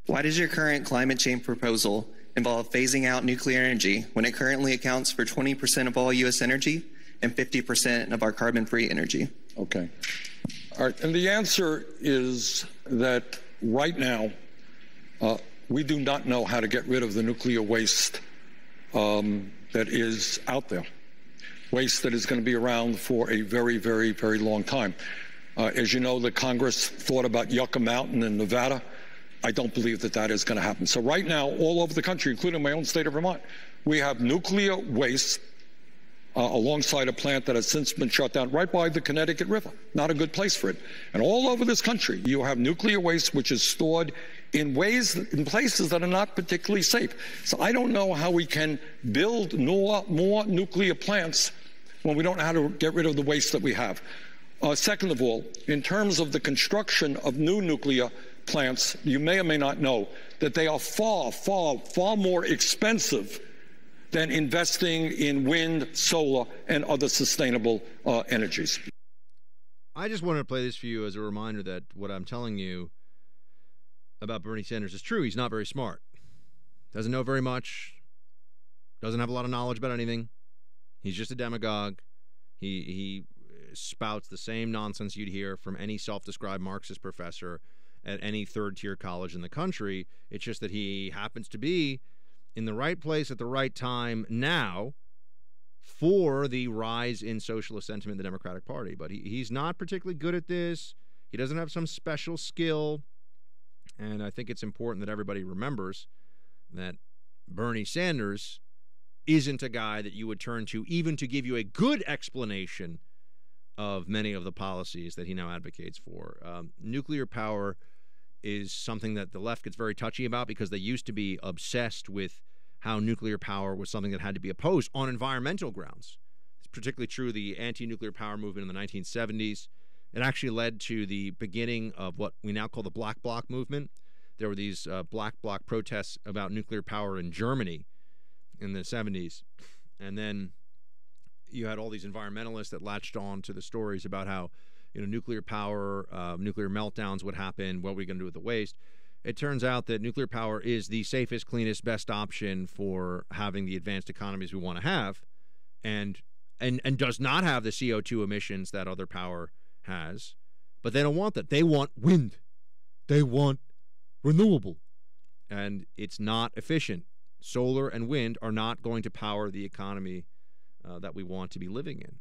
Why does your current climate change proposal involve phasing out nuclear energy when it currently accounts for 20% of all U.S. energy and 50% of our carbon-free energy? Okay. All right. And the answer is that right now, we do not know how to get rid of the nuclear waste that is out there, waste that is going to be around for a very, very, very long time. As you know, the Congress thought about Yucca Mountain in Nevada. I don't believe that that is going to happen. So right now, all over the country, including my own state of Vermont, we have nuclear waste alongside a plant that has since been shut down right by the Connecticut River. Not a good place for it. And all over this country, you have nuclear waste which is stored in places that are not particularly safe. So I don't know how we can build more nuclear plants when we don't know how to get rid of the waste that we have. Second of all, in terms of the construction of new nuclear plants, you may or may not know that they are far, far, far more expensive than investing in wind, solar, and other sustainable energies. I just wanted to play this for you as a reminder that what I'm telling you about Bernie Sanders is true. He's not very smart. Doesn't know very much. Doesn't have a lot of knowledge about anything. He's just a demagogue. He spouts the same nonsense you'd hear from any self-described Marxist professor at any third-tier college in the country. It's just that he happens to be in the right place at the right time now for the rise in socialist sentiment in the Democratic Party. But he's not particularly good at this. He doesn't have some special skill. And I think it's important that everybody remembers that Bernie Sanders isn't a guy that you would turn to even to give you a good explanation of many of the policies that he now advocates for. Nuclear power is something that the left gets very touchy about because they used to be obsessed with how nuclear power was something that had to be opposed on environmental grounds. It's particularly true of the anti-nuclear power movement in the 1970s. It actually led to the beginning of what we now call the Black Bloc movement. There were these Black Bloc protests about nuclear power in Germany in the 70s. And then you had all these environmentalists that latched on to the stories about how, nuclear power, nuclear meltdowns would happen, what are we going to do with the waste? It turns out that nuclear power is the safest, cleanest, best option for having the advanced economies we want to have, and does not have the CO2 emissions that other power has. But they don't want that. They want wind. They want renewable. And it's not efficient. Solar and wind are not going to power the economy that we want to be living in.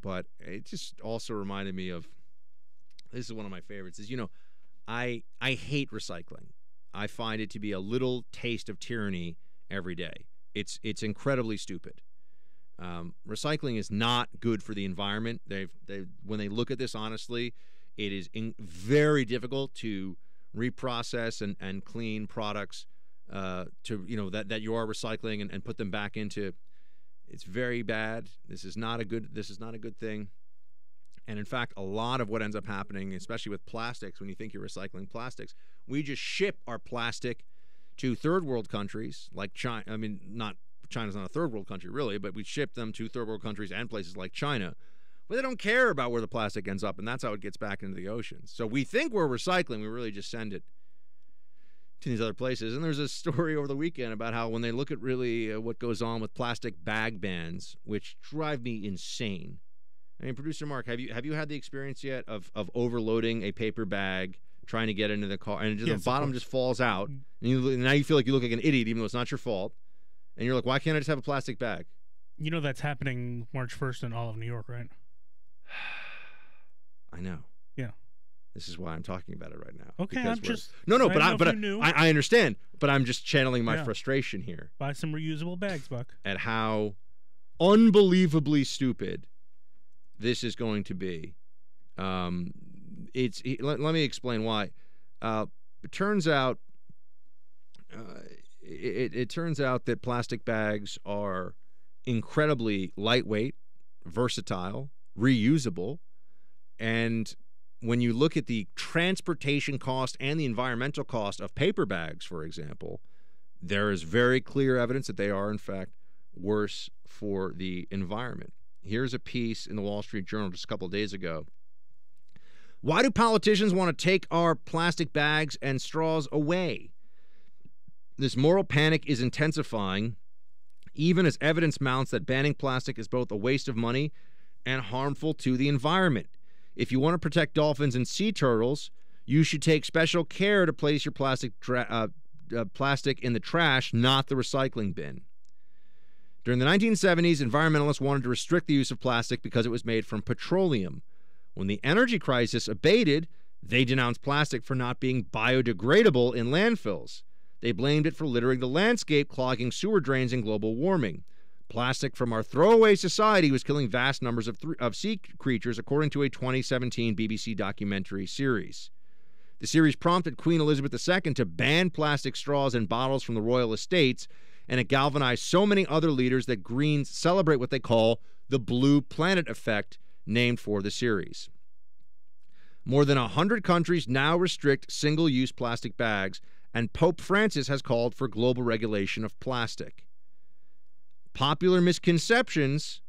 But it just also reminded me of, this is one of my favorites, is, I hate recycling. I find it to be a little taste of tyranny every day. It's incredibly stupid. Recycling is not good for the environment. When they look at this honestly, it is very difficult to reprocess and clean products that you are recycling and put them back into. It's very bad. This is not a good thing. And in fact, a lot of what ends up happening, especially with plastics, when you think you're recycling plastics, we just ship our plastic to third world countries like China. I mean, China's not a third world country really, but we ship them to third world countries and places like China. But they don't care about where the plastic ends up, and that's how it gets back into the oceans. So we think we're recycling, we really just send it to these other places. And there's a story over the weekend about how when they look at really what goes on with plastic bag bans, which drive me insane. I mean, Producer Mark, have you had the experience yet of overloading a paper bag, trying to get into the car, and the bottom just falls out, and now you feel like you look like an idiot, even though it's not your fault, and you're like, why can't I just have a plastic bag? That's happening March 1st in all of New York, right? I know. Yeah. This is why I'm talking about it right now. Okay, I'm just I understand, but I'm just channeling my frustration here. Buy some reusable bags, Buck. At how unbelievably stupid this is going to be. Let me explain why. It turns out that plastic bags are incredibly lightweight, versatile, reusable, and when you look at the transportation cost and the environmental cost of paper bags, for example, there is very clear evidence that they are, in fact, worse for the environment. Here's a piece in the Wall Street Journal just a couple of days ago Why do politicians want to take our plastic bags and straws away? This moral panic is intensifying, even as evidence mounts that banning plastic is both a waste of money and harmful to the environment. If you want to protect dolphins and sea turtles, you should take special care to place your plastic in the trash, not the recycling bin. During the 1970s, environmentalists wanted to restrict the use of plastic because it was made from petroleum. When the energy crisis abated, they denounced plastic for not being biodegradable in landfills. They blamed it for littering the landscape, clogging sewer drains, and global warming. Plastic from our throwaway society was killing vast numbers of sea creatures, according to a 2017 BBC documentary series. The series prompted Queen Elizabeth II to ban plastic straws and bottles from the royal estates, and it galvanized so many other leaders that Greens celebrate what they call the Blue Planet effect, named for the series. More than 100 countries now restrict single-use plastic bags, and Pope Francis has called for global regulation of plastic. Popular misconceptions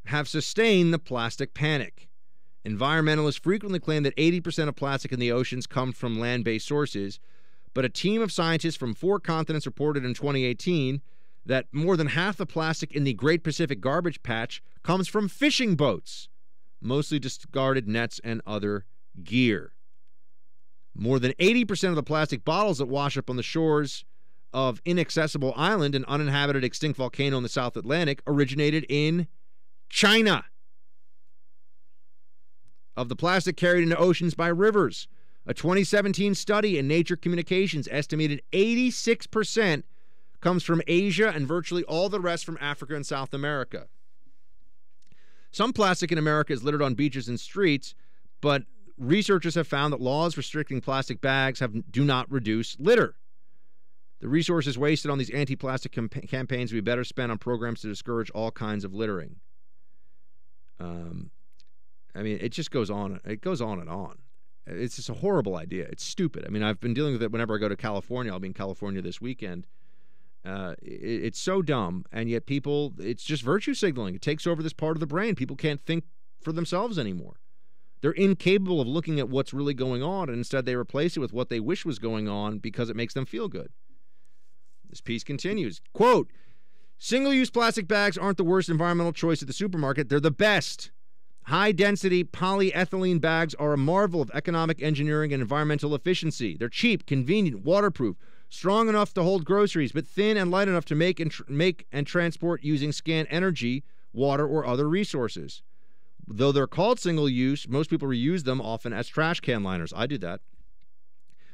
have sustained the plastic panic. Environmentalists frequently claim that 80% of plastic in the oceans comes from land-based sources, but a team of scientists from 4 continents reported in 2018 that more than half the plastic in the Great Pacific Garbage Patch comes from fishing boats, mostly discarded nets and other gear. More than 80% of the plastic bottles that wash up on the shores of Inaccessible Island, an uninhabited extinct volcano in the South Atlantic, originated in China. Of the plastic carried into oceans by rivers, a 2017 study in Nature Communications estimated 86% comes from Asia and virtually all the rest from Africa and South America. Some plastic in America is littered on beaches and streets, but researchers have found that laws restricting plastic bags do not reduce litter. The resources wasted on these anti-plastic campaigns would be better spent on programs to discourage all kinds of littering. I mean, it just goes on. It goes on and on. It's just a horrible idea. It's stupid. I mean, I've been dealing with it whenever I go to California. I'll be in California this weekend. It's so dumb, and yet people, it's just virtue signaling. It takes over this part of the brain. People can't think for themselves anymore. They're incapable of looking at what's really going on, and instead they replace it with what they wish was going on because it makes them feel good. This piece continues, quote, "Single-use plastic bags aren't the worst environmental choice at the supermarket. They're the best. High-density polyethylene bags are a marvel of economic engineering and environmental efficiency. They're cheap, convenient, waterproof, strong enough to hold groceries, but thin and light enough to make and transport using scant energy, water, or other resources. Though they're called single-use, most people reuse them often as trash can liners. I do that.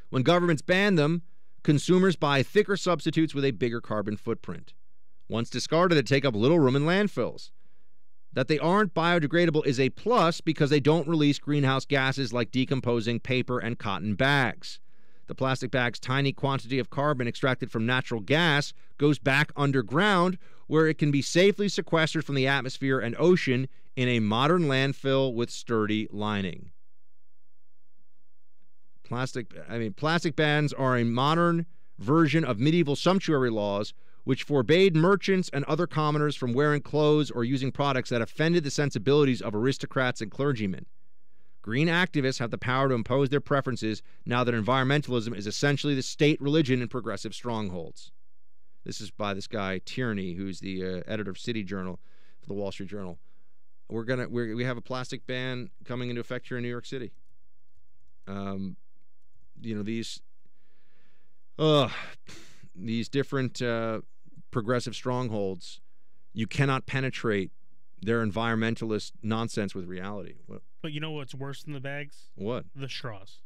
When governments ban them, consumers buy thicker substitutes with a bigger carbon footprint. Once discarded, they take up little room in landfills. That they aren't biodegradable is a plus because they don't release greenhouse gases like decomposing paper and cotton bags. The plastic bag's tiny quantity of carbon extracted from natural gas goes back underground, where it can be safely sequestered from the atmosphere and ocean in a modern landfill with sturdy lining. Plastic bans are a modern version of medieval sumptuary laws, which forbade merchants and other commoners from wearing clothes or using products that offended the sensibilities of aristocrats and clergymen. Green activists have the power to impose their preferences now that environmentalism is essentially the state religion in progressive strongholds." This is by this guy Tierney, who's the editor of City Journal for the Wall Street Journal. We have a plastic ban coming into effect here in New York City. These different progressive strongholds, you cannot penetrate their environmentalist nonsense with reality. But you know what's worse than the bags? What? The straws.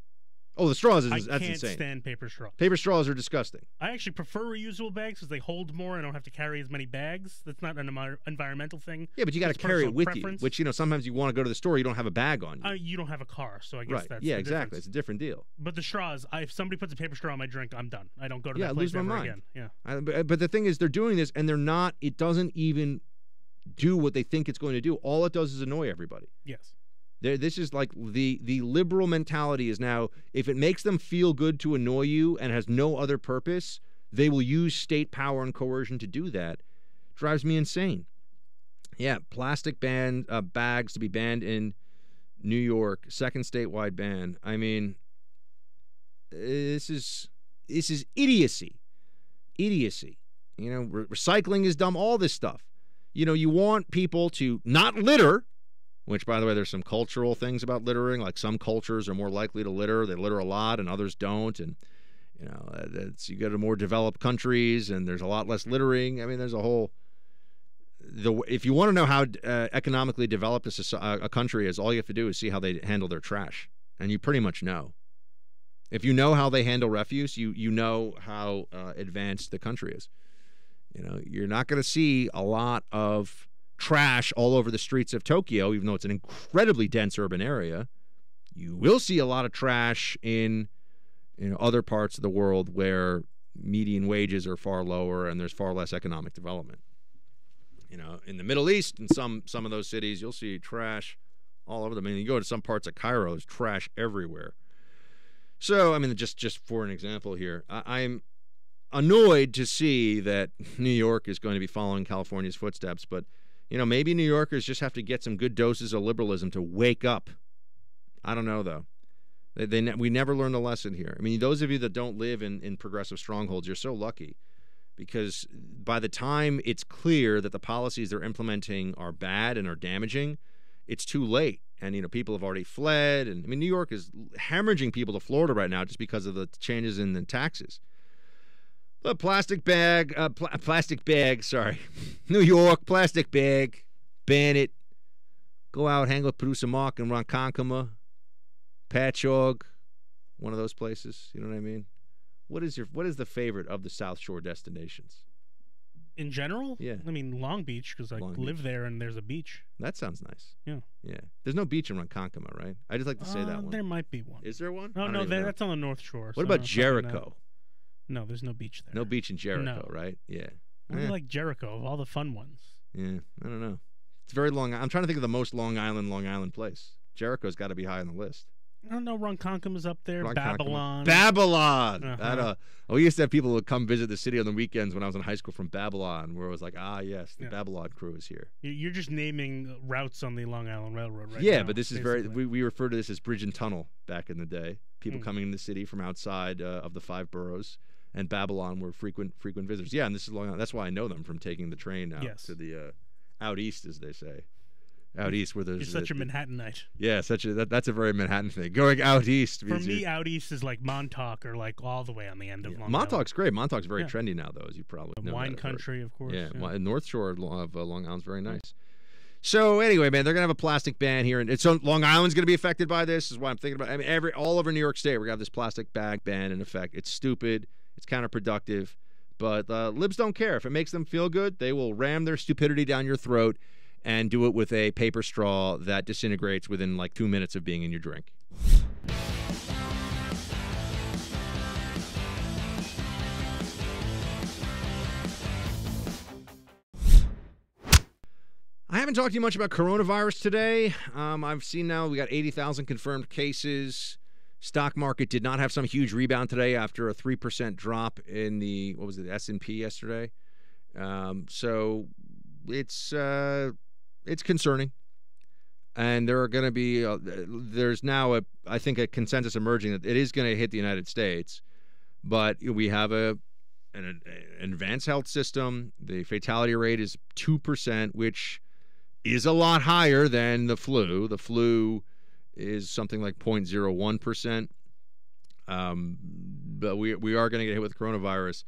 Oh, the straws, that's insane. I can't insane. stand paper straws. Paper straws are disgusting. I actually prefer reusable bags because they hold more and I don't have to carry as many bags. That's not an environmental thing. Yeah, but you got to carry it with preference. you, which, sometimes you want to go to the store, you don't have a bag on you. You don't have a car, so I guess that's Yeah, the exactly. difference. It's a different deal. But the straws, if somebody puts a paper straw in my drink, I'm done. I don't go to that place lose my mind. again. Yeah. But the thing is, they're doing this, and it doesn't even do what they think it's going to do. All it does is annoy everybody. Yes. This is like the liberal mentality is now, if it makes them feel good to annoy you and has no other purpose, they will use state power and coercion to do that. Drives me insane. Yeah, plastic bags to be banned in New York, second statewide ban. I mean, this is idiocy. Idiocy. You know, recycling is dumb, all this stuff. You know, you want people to not litter, which, by the way, there's some cultural things about littering. Like some cultures are more likely to litter. They litter a lot and others don't. And, you know, you go to more developed countries and there's a lot less littering. I mean, there's a whole... if you want to know how economically developed a country is, all you have to do is see how they handle their trash. And you pretty much know. If you know how they handle refuse, you know how advanced the country is. You know, you're not going to see a lot of trash all over the streets of Tokyo, even though it's an incredibly dense urban area. You will see a lot of trash in other parts of the world where median wages are far lower and there's far less economic development. You know, in the Middle East, in some of those cities, you'll see trash all over them. I mean, you go to some parts of Cairo, there's trash everywhere. So, I mean, just for an example here, I'm annoyed to see that New York is going to be following California's footsteps. But, you know, maybe New Yorkers just have to get some good doses of liberalism to wake up. I don't know, though. We never learned a lesson here. I mean, those of you that don't live in progressive strongholds, you're so lucky. Because by the time it's clear that the policies they're implementing are bad and are damaging, it's too late. And, you know, people have already fled. And, I mean, New York is hemorrhaging people to Florida right now just because of the changes in the taxes. The plastic bag, sorry. New York, plastic bag, ban it. Go out, hang with Producer Mark in Ronkonkoma, Patchogue, one of those places. You know what I mean? What is the favorite of the South Shore destinations? In general? Yeah. I mean, Long Beach, because I live there and there's a beach. That sounds nice. Yeah. Yeah. There's no beach in Ronkonkoma, right? I just like to say that one. There might be one. Is there one? No, that's on the North Shore. What about Jericho? No, there's no beach there. No beach in Jericho, right? Yeah. I like Jericho of all the fun ones. Yeah, I don't know. It's very long. I'm trying to think of the most Long Island place. Jericho's got to be high on the list. I don't know. Ronkonkoma's up there. Babylon. Babylon. We used to have people who would come visit the city on the weekends when I was in high school from Babylon, where it was like, yes, the Babylon crew is here. You're just naming routes on the Long Island Railroad, right? Yeah, but this is we refer to this as bridge and tunnel back in the day. People coming in the city from outside of the 5 boroughs. And Babylon were frequent visitors. Yeah, and this is Long Island. That's why I know them, from taking the train out to the out east, as they say. Out east, where there's you're such a Manhattanite. Yeah, that's a very Manhattan thing. Going out east. For me, out east is like Montauk, or like all the way on the end of Long Island. Montauk's great. Montauk's very trendy now, though, as you probably know. Wine country, of course. Yeah, North Shore of Long Island's very nice. So anyway, man, they're gonna have a plastic ban here, and so Long Island's gonna be affected by this. Is what I'm thinking about. I mean, all over New York State, we're gonna have this plastic bag ban in effect. It's stupid. It's counterproductive, but libs don't care. If it makes them feel good, they will ram their stupidity down your throat and do it with a paper straw that disintegrates within like 2 minutes of being in your drink. I haven't talked to you much about coronavirus today. I've seen now we got 80,000 confirmed cases. Stock market did not have some huge rebound today after a 3% drop in the S&P yesterday. So it's concerning, and there are going to be there's now I think a consensus emerging that it is going to hit the United States, but we have an advanced health system. The fatality rate is 2%, which is a lot higher than the flu. The flu is something like 0.01%. But we are going to get hit with coronavirus.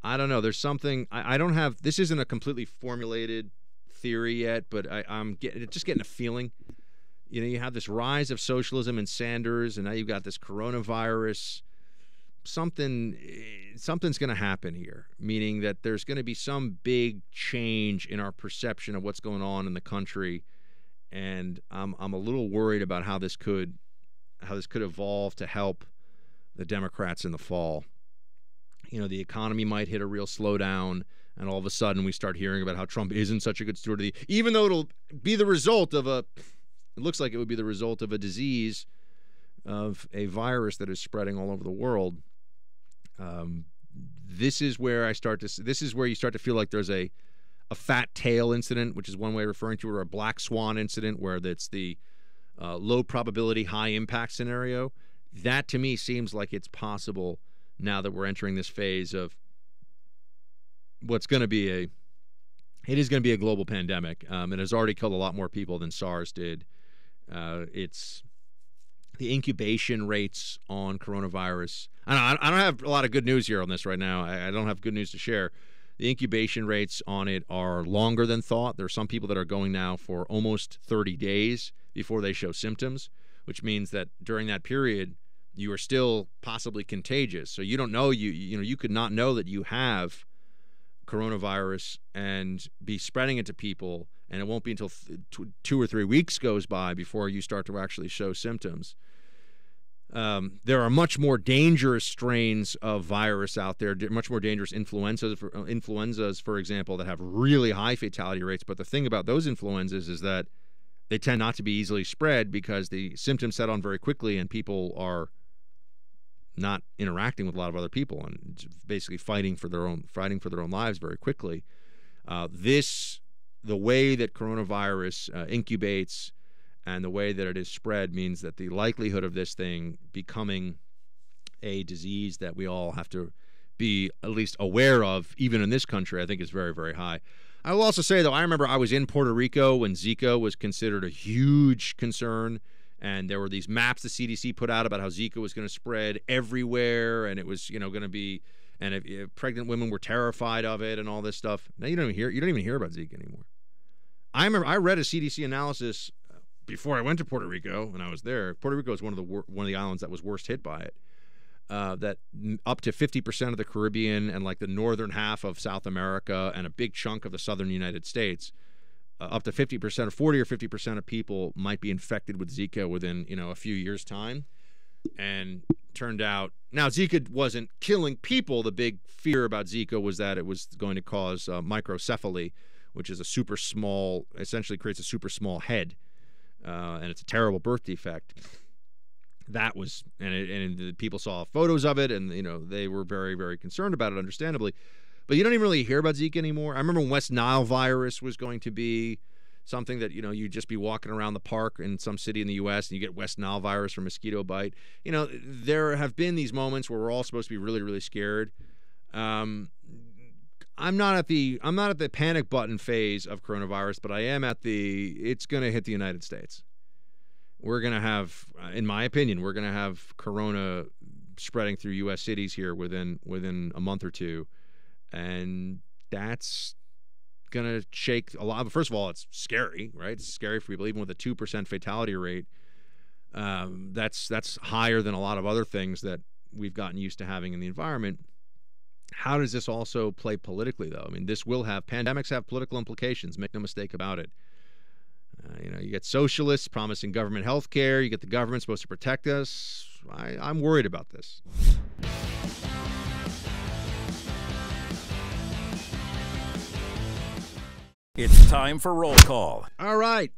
I don't know. There's something I don't have. This isn't a completely formulated theory yet, but I'm getting a feeling. You know, you have this rise of socialism and Sanders, and now you've got this coronavirus. Something's going to happen here, meaning that there's going to be some big change in our perception of what's going on in the country. And I'm a little worried about how this could evolve to help the Democrats in the fall. You know, the economy might hit a real slowdown, and all of a sudden we start hearing about how Trump isn't such a good steward of even though it'll be the result of it looks like it would be the result of a disease, of a virus that is spreading all over the world. This is where you start to feel like there's a fat tail incident, which is one way of referring to it, or a black swan incident, where it's the low probability, high impact scenario. That to me seems like it's possible now that we're entering this phase of what's going to be it is going to be a global pandemic. It has already killed a lot more people than SARS did. It's the incubation rates on coronavirus. I don't have a lot of good news here on this right now. I don't have good news to share. The incubation rates on it are longer than thought. There are some people that are going now for almost 30 days before they show symptoms, which means that during that period, you are still possibly contagious. So you don't know, you could not know that you have coronavirus and be spreading it to people, and it won't be until 2 or 3 weeks goes by before you start to actually show symptoms. There are much more dangerous strains of virus out there, much more dangerous influenzas, for example, that have really high fatality rates. But the thing about those influenzas is that they tend not to be easily spread because the symptoms set on very quickly, and people are not interacting with a lot of other people and basically fighting for their own lives very quickly. The way that coronavirus incubates and the way that it is spread means that the likelihood of this thing becoming a disease that we all have to be at least aware of, even in this country, I think is very, very high. I will also say, though, I remember I was in Puerto Rico when Zika was considered a huge concern, and there were these maps the CDC put out about how Zika was going to spread everywhere, and it was, going to be, and if pregnant women were terrified of it and all this stuff. Now you don't even hear about Zika anymore. I remember I read a CDC analysis before I went to Puerto Rico when I was there. Puerto Rico is one of the islands that was worst hit by it. That up to 50% of the Caribbean and like the northern half of South America and a big chunk of the southern United States, up to 50% or 40 or 50% of people might be infected with Zika within, a few years' time. And turned out, now Zika wasn't killing people. The big fear about Zika was that it was going to cause microcephaly, which is essentially creates a super small head. And it's a terrible birth defect. That was, and the people saw photos of it, and they were very, very concerned about it, understandably. But you don't even really hear about Zika anymore. I remember when West Nile virus was going to be something that you'd just be walking around the park in some city in the U.S. and you get West Nile virus from mosquito bite. There have been these moments where we're all supposed to be really, really scared. I'm not at the panic button phase of coronavirus, but I am at it's going to hit the United States. We're going to have, in my opinion, corona spreading through U.S. cities here within a month or two, and that's going to shake a lot. First of all, it's scary, right? It's scary for people, even with a 2% fatality rate. That's higher than a lot of other things that we've gotten used to having in the environment. How does this also play politically, though? I mean, pandemics have political implications. Make no mistake about it. You get socialists promising government health care. You get the government supposed to protect us. I'm worried about this. It's time for roll call. All right.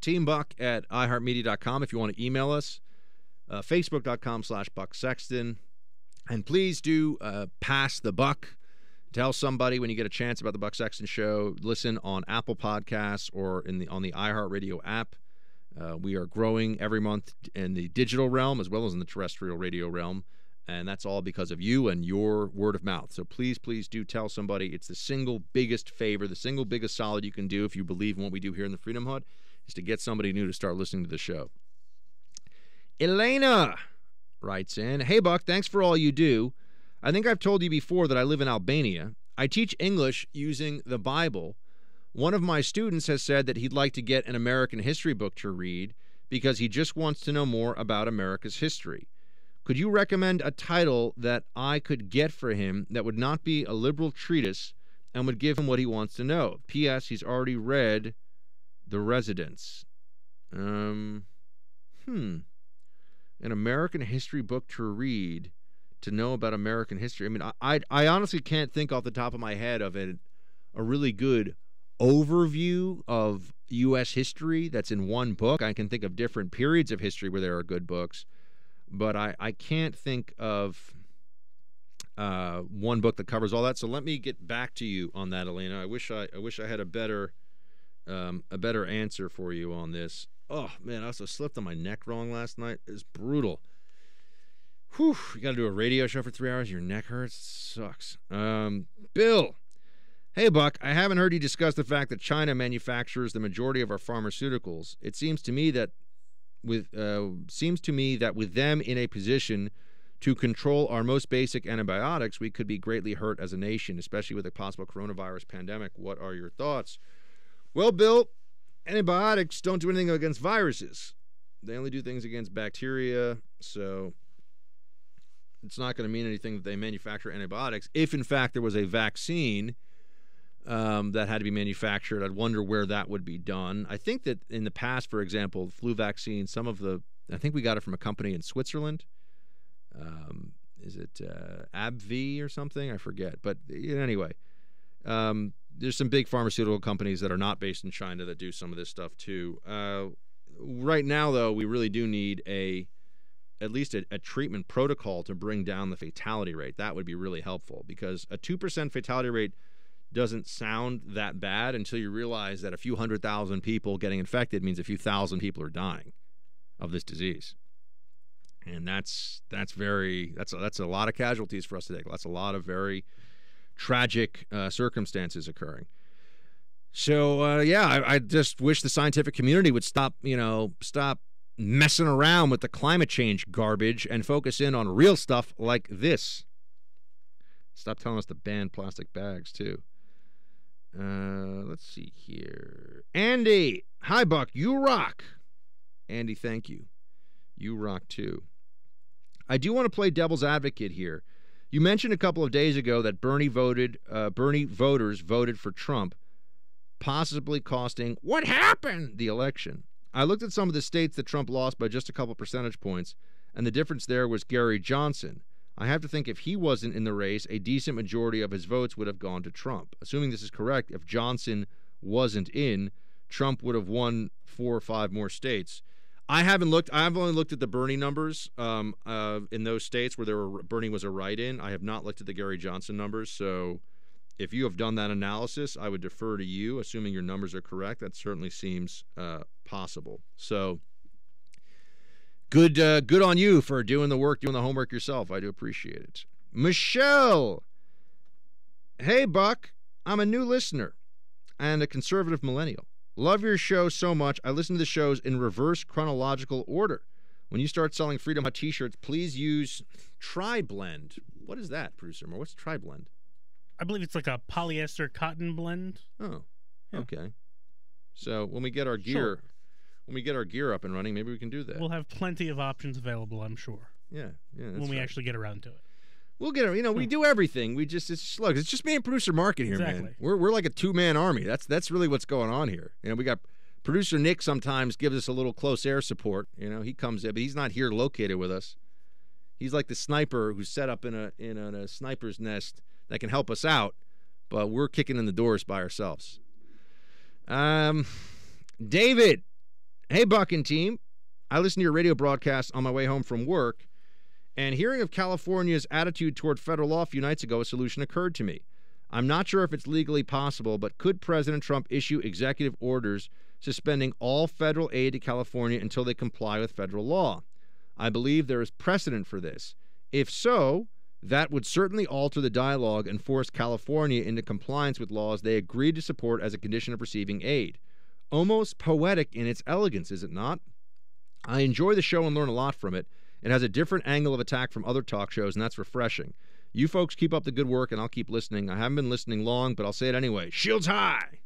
Team Buck at iHeartMedia.com if you want to email us. Facebook.com/Buck Sexton. And please do pass the buck. Tell somebody when you get a chance about the Buck Sexton Show. Listen on Apple Podcasts or on the iHeartRadio app. We are growing every month in the digital realm as well as in the terrestrial radio realm. And that's all because of you and your word of mouth. So please, please do tell somebody. It's the single biggest favor, the single biggest solid you can do if you believe in what we do here in the Freedom Hut, is to get somebody new to start listening to the show. Elena writes in, "Hey, Buck, thanks for all you do. I think I've told you before that I live in Albania. I teach English using the Bible. One of my students has said that he'd like to get an American history book to read because he just wants to know more about America's history. Could you recommend a title that I could get for him that would not be a liberal treatise and would give him what he wants to know? P.S. He's already read The Residents." An American history book to read to know about American history. I mean, I honestly can't think off the top of my head of a really good overview of U.S. history that's in one book. I can think of different periods of history where there are good books, but I can't think of one book that covers all that. So let me get back to you on that, Elena. I wish I had a better answer for you on this. Oh, man, I also slipped on my neck wrong last night. It was brutal. Whew, you got to do a radio show for 3 hours. Your neck hurts. It sucks. Bill. Hey, Buck, I haven't heard you discuss the fact that China manufactures the majority of our pharmaceuticals. It seems to me that with them in a position to control our most basic antibiotics, we could be greatly hurt as a nation, especially with a possible coronavirus pandemic. What are your thoughts? Well, Bill, antibiotics don't do anything against viruses. They only do things against bacteria, so it's not going to mean anything that they manufacture antibiotics. If, in fact, there was a vaccine that had to be manufactured, I'd wonder where that would be done. I think that in the past, for example, flu vaccine, I think we got it from a company in Switzerland. Is it AbbVie or something? I forget. But anyway, there's some big pharmaceutical companies that are not based in China that do some of this stuff too. Right now, though, we really do need at least a treatment protocol to bring down the fatality rate. That would be really helpful, because a 2% fatality rate doesn't sound that bad until you realize that a few 100,000 people getting infected means a few thousand people are dying of this disease. And that's a lot of casualties for us today. That's a lot of very tragic circumstances occurring. So I just wish the scientific community would stop messing around with the climate change garbage and focus in on real stuff like this. Stop telling us to ban plastic bags too. Let's see here. Andy, hi Buck, you rock. Andy, thank you. You rock too. I do want to play devil's advocate here. You mentioned a couple of days ago that Bernie voters voted for Trump, possibly costing what happened the election. I looked at some of the states that Trump lost by just a couple percentage points, and the difference there was Gary Johnson. I have to think if he wasn't in the race, a decent majority of his votes would have gone to Trump. Assuming this is correct, if Johnson wasn't in, Trump would have won 4 or 5 more states. I haven't looked. I've only looked at the Bernie numbers in those states where Bernie was a write-in. I have not looked at the Gary Johnson numbers. So if you have done that analysis, I would defer to you, assuming your numbers are correct. That certainly seems possible. So good on you for doing the work, doing the homework yourself. I do appreciate it. Michelle, hey, Buck. I'm a new listener and a conservative millennial. Love your show so much. I listen to the shows in reverse chronological order. When you start selling Freedom Hut t-shirts, please use Tri-Blend. What is that, producer? What's Tri-Blend? I believe it's like a polyester cotton blend. Oh, yeah. Okay. So when we get our gear, up and running, maybe we can do that. We'll have plenty of options available, I'm sure. Yeah. That's when we actually get around to it. We'll get it. We do everything. It's slugs. It's just me and producer Market here, exactly. Man. We're like a 2-man army. That's really what's going on here. We got producer Nick sometimes gives us a little close air support. He comes in, but he's not here located with us. He's like the sniper who's set up in a sniper's nest that can help us out, but we're kicking in the doors by ourselves. David, hey Buck and team. I listen to your radio broadcast on my way home from work. And hearing of California's attitude toward federal law a few nights ago, a solution occurred to me. I'm not sure if it's legally possible, but could President Trump issue executive orders suspending all federal aid to California until they comply with federal law? I believe there is precedent for this. If so, that would certainly alter the dialogue and force California into compliance with laws they agreed to support as a condition of receiving aid. Almost poetic in its elegance, is it not? I enjoy the show and learn a lot from it. It has a different angle of attack from other talk shows, and that's refreshing. You folks keep up the good work, and I'll keep listening. I haven't been listening long, but I'll say it anyway. Shields high!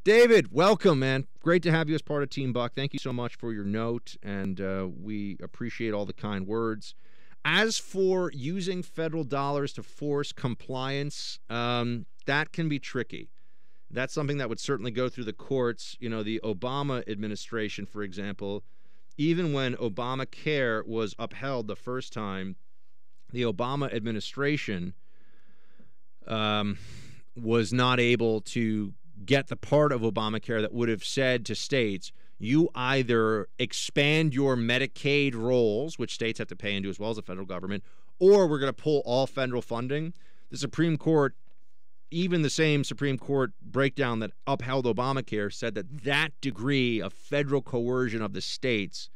David, welcome, man. Great to have you as part of Team Buck. Thank you so much for your note, and we appreciate all the kind words. As for using federal dollars to force compliance, that can be tricky. That's something that would certainly go through the courts. The Obama administration, for example, even when Obamacare was upheld the first time, the Obama administration was not able to get the part of Obamacare that would have said to states, you either expand your Medicaid rolls, which states have to pay into as well as the federal government, or we're going to pull all federal funding. The Supreme Court even the same Supreme Court breakdown that upheld Obamacare said that that degree of federal coercion of the states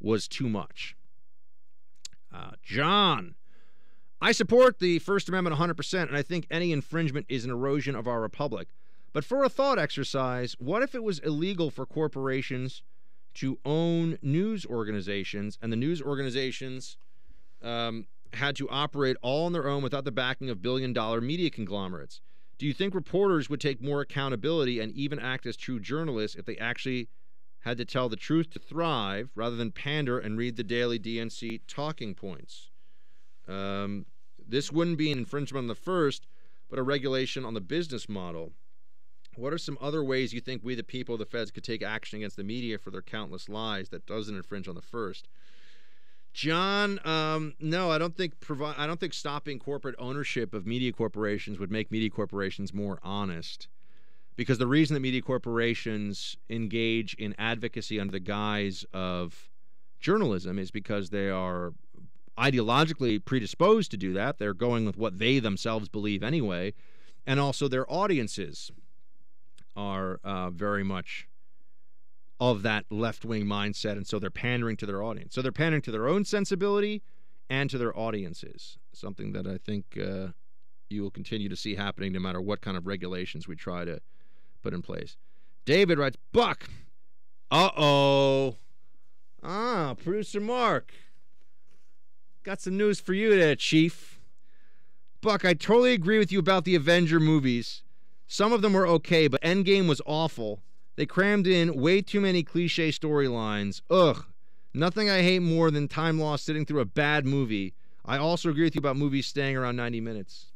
was too much. John, I support the First Amendment 100%, and I think any infringement is an erosion of our republic. But for a thought exercise, what if it was illegal for corporations to own news organizations, and the news organizations had to operate all on their own without the backing of billion-dollar media conglomerates? Do you think reporters would take more accountability and even act as true journalists if they actually had to tell the truth to thrive rather than pander and read the daily DNC talking points? This wouldn't be an infringement on the first, but a regulation on the business model. What are some other ways you think we, the people of the feds, could take action against the media for their countless lies that doesn't infringe on the first? John, no, I don't think stopping corporate ownership of media corporations would make media corporations more honest. Because the reason that media corporations engage in advocacy under the guise of journalism is because they are ideologically predisposed to do that. They're going with what they themselves believe anyway. And also their audiences are very much of that left-wing mindset, and so they're pandering to their audience. So they're pandering to their own sensibility and to their audiences, something that I think you will continue to see happening no matter what kind of regulations we try to put in place. David writes, Buck. Producer Mark. Got some news for you there, Chief. Buck, I totally agree with you about the Avenger movies. Some of them were okay, but Endgame was awful. They crammed in way too many cliche storylines. Ugh. Nothing I hate more than time lost sitting through a bad movie. I also agree with you about movies staying around 90 minutes.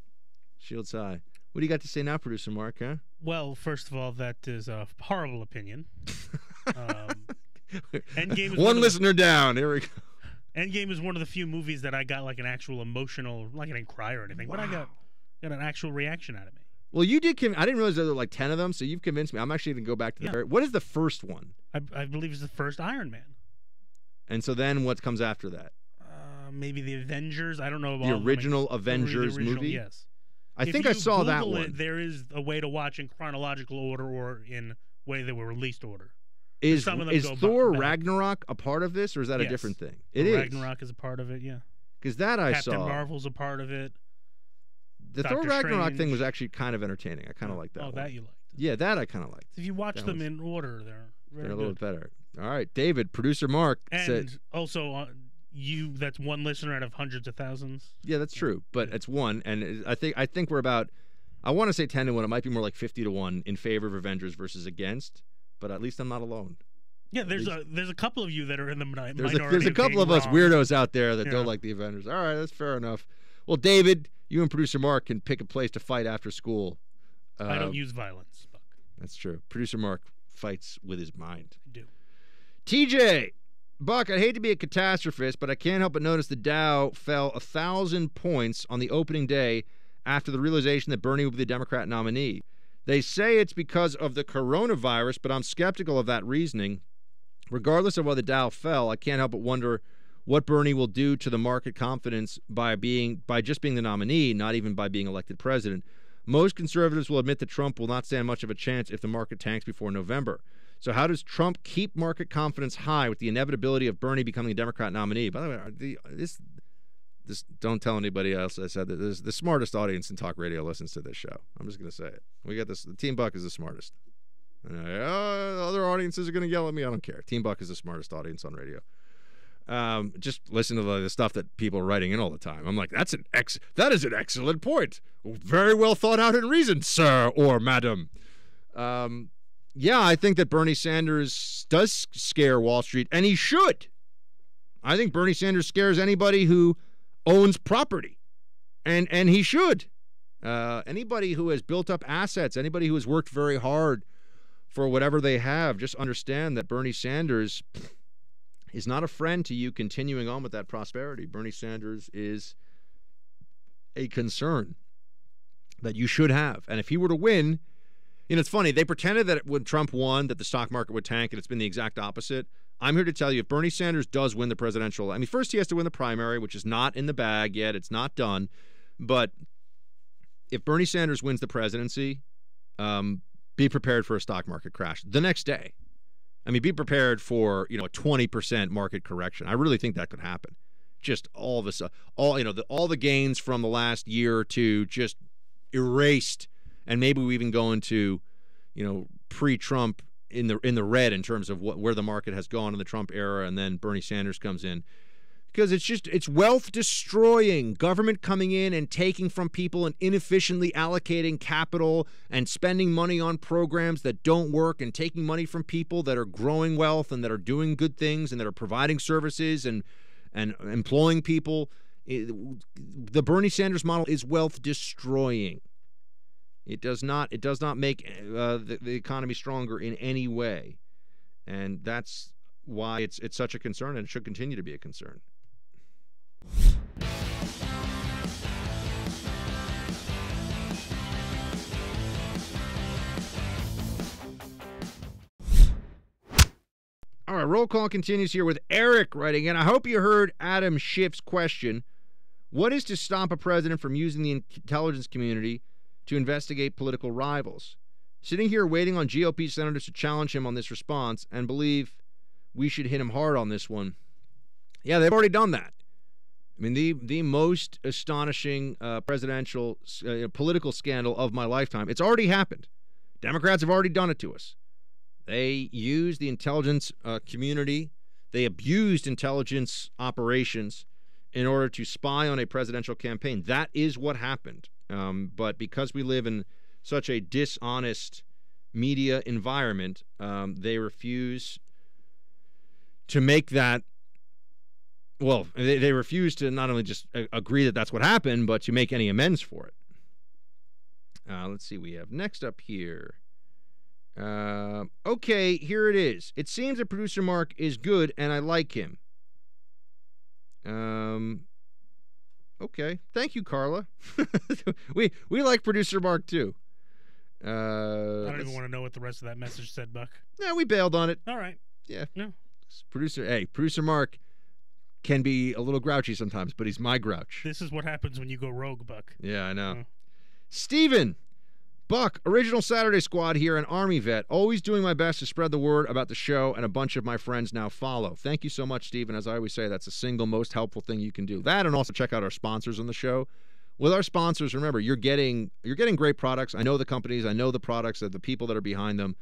Shields high. What do you got to say now, Producer Mark, huh? Well, first of all, that is a horrible opinion. Endgame is one listener down. Here we go. Endgame is one of the few movies that I got like an actual emotional, like I didn't cry or anything, but I got an actual reaction out of me. Well, you did. I didn't realize there were like 10 of them, so you've convinced me. I'm actually going to go back to the very. What is the first one? I believe it's the first Iron Man. And so then what comes after that? Maybe the Avengers. I don't know about the original Avengers movie. Yes, I think I saw that one. There is a way to watch in chronological order or in way they were released order. Is Thor Ragnarok a part of this, or is that a different thing? It is. Ragnarok is a part of it. Yeah. Because that I saw. Captain Marvel's a part of it. The Doctor Thor Ragnarok Strange. thing was actually kind of entertaining. I kind of liked that. Oh, one. that you liked. Yeah, that I kind of liked. If you watch them in order, they're a little bit better. All right, David, Producer Mark and also that's one listener out of hundreds of thousands. Yeah, that's true, but it's one, and I think we're about. I want to say 10-1. It might be more like 50-1 in favor of Avengers versus against, but at least I'm not alone. Yeah, there's a couple of you that are in the minority. There's a couple of us weirdos out there that don't like the Avengers. All right, that's fair enough. Well, David, you and Producer Mark can pick a place to fight after school. I don't use violence, Buck. That's true. Producer Mark fights with his mind. I do. TJ, Buck, I'd hate to be a catastrophist, but I can't help but notice the Dow fell 1,000 points on the opening day after the realization that Bernie would be the Democrat nominee. They say it's because of the coronavirus, but I'm skeptical of that reasoning. Regardless of why the Dow fell, I can't help but wonder what Bernie will do to the market confidence by just being the nominee, not even by being elected president. Most conservatives will admit that Trump will not stand much of a chance if the market tanks before November. So how does Trump keep market confidence high with the inevitability of Bernie becoming a Democrat nominee? By the way, this don't tell anybody else I said that the smartest audience in talk radio listens to this show. I'm just going to say it. We got this. Team Buck is the smartest. Other audiences are going to yell at me. I don't care. Team Buck is the smartest audience on radio. Just listen to the stuff that people are writing in all the time. I'm like, that is an excellent point. Very well thought out and reasoned, sir or madam. Yeah, I think that Bernie Sanders does scare Wall Street, and he should. I think Bernie Sanders scares anybody who owns property, and he should. Anybody who has built up assets, anybody who has worked very hard for whatever they have, just understand that Bernie Sanders is not a friend to you continuing on with that prosperity. Bernie Sanders is a concern that you should have. And if he were to win, it's funny. They pretended that when Trump won that the stock market would tank, and it's been the exact opposite. I'm here to tell you, if Bernie Sanders does win the presidential, first he has to win the primary, which is not in the bag yet. It's not done. But if Bernie Sanders wins the presidency, be prepared for a stock market crash the next day. I mean, be prepared for, a 20% market correction. I really think that could happen. Just all of a sudden, all the gains from the last year or two just erased, and maybe we even go into, pre-Trump in the red in terms of where the market has gone in the Trump era, and then Bernie Sanders comes in. Because it's wealth destroying, government coming in and taking from people and inefficiently allocating capital and spending money on programs that don't work and taking money from people that are growing wealth and that are doing good things and that are providing services and employing people. The Bernie Sanders model is wealth destroying. It does not make the economy stronger in any way. And that's why it's such a concern, and it should continue to be a concern. All right, roll call continues here with Eric writing in. I hope you heard Adam Schiff's question. What is to stop a president from using the intelligence community to investigate political rivals? Sitting here waiting on GOP senators to challenge him on this response and believe we should hit him hard on this one. Yeah, they've already done that. I mean, the most astonishing presidential political scandal of my lifetime. It's already happened. Democrats have already done it to us. They used the intelligence community. They abused intelligence operations in order to spy on a presidential campaign. That is what happened. But because we live in such a dishonest media environment, they refuse to make that. Well, they refuse to not only just agree that that's what happened, but to make any amends for it. Let's see. We have next up here. Okay, here it is. It seems that producer Mark is good, and I like him. Okay. Thank you, Carla. we like producer Mark too. I don't even want to know what the rest of that message said, Buck. No, we bailed on it. All right. Yeah. No. Producer Mark can be a little grouchy sometimes, but he's my grouch. This is what happens when you go rogue, Buck. Yeah, I know. Steven, Buck, original Saturday Squad here, an Army vet. Always doing my best to spread the word about the show, and a bunch of my friends now follow. Thank you so much, Steven. As I always say, that's the single most helpful thing you can do. That, and also check out our sponsors on the show. With our sponsors, remember, you're getting great products. I know the companies. I know the products, the people that are behind them.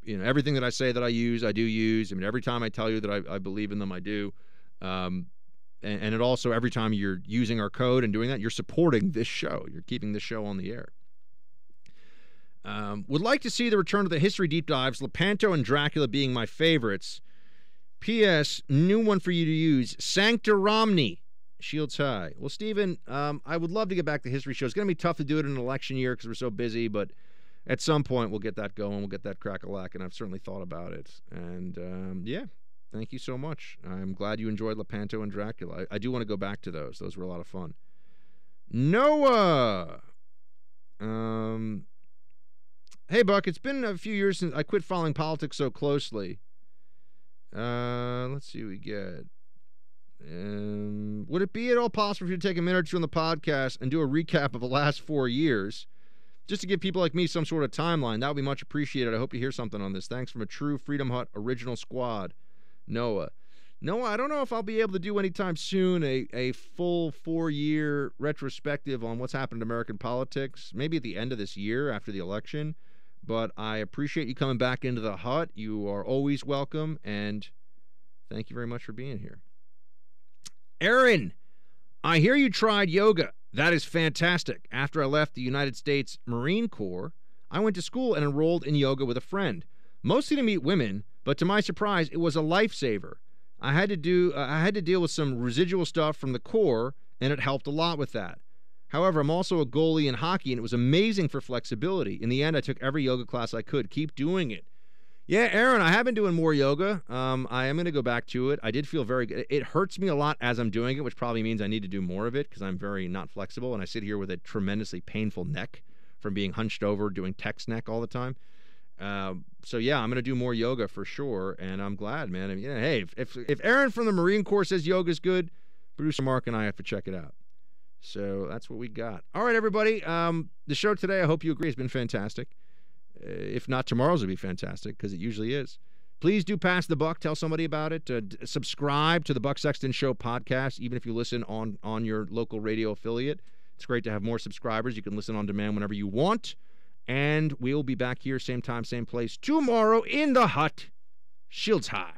Everything that I say that I use, I do use. I mean, every time I tell you that I believe in them, I do. And it also, every time you're using our code and doing that, you're supporting this show. You're keeping this show on the air. Would like to see the return of the history deep dives, Lepanto and Dracula being my favorites. P.S. New one for you to use, Sancta Romney, Shields High. Well, Stephen, I would love to get back to history shows. It's going to be tough to do it in an election year because we're so busy, but at some point we'll get that going. We'll get that crack-a-lack, and I've certainly thought about it. And, yeah, thank you so much. I'm glad you enjoyed Lepanto and Dracula. I do want to go back to those. Those were a lot of fun. Noah! Hey, Buck, it's been a few years since I quit following politics so closely. Let's see what we get. Would it be at all possible for you to take a minute or two on the podcast and do a recap of the last 4 years? Just to give people like me some sort of timeline. That would be much appreciated. I hope to hear something on this. Thanks from a true Freedom Hut original squad, Noah. Noah, I don't know if I'll be able to do anytime soon a full 4-year retrospective on what's happened in American politics. Maybe at the end of this year after the election. But I appreciate you coming back into the hut. You are always welcome, and thank you very much for being here. Aaron, I hear you tried yoga. That is fantastic. After I left the United States Marine Corps, I went to school and enrolled in yoga with a friend, mostly to meet women, but to my surprise, it was a lifesaver. I had to deal with some residual stuff from the Corps, and it helped a lot with that. However, I'm also a goalie in hockey, and it was amazing for flexibility. In the end, I took every yoga class I could. Keep doing it. Yeah, Aaron, I have been doing more yoga. I am going to go back to it. I did feel very good. It hurts me a lot as I'm doing it, which probably means I need to do more of it because I'm very not flexible, and I sit here with a tremendously painful neck from being hunched over doing text neck all the time. So, yeah, I'm going to do more yoga for sure, and I'm glad, man. I mean, hey, if Aaron from the Marine Corps says yoga's good, producer Mark and I have to check it out. So that's what we got. All right, everybody. The show today, I hope you agree, has been fantastic. If not, tomorrow's will be fantastic because it usually is. Please do pass the buck. Tell somebody about it. Subscribe to the Buck Sexton Show podcast, even if you listen on your local radio affiliate. It's great to have more subscribers. You can listen on demand whenever you want. And we'll be back here, same time, same place, tomorrow in the hut. Shields high.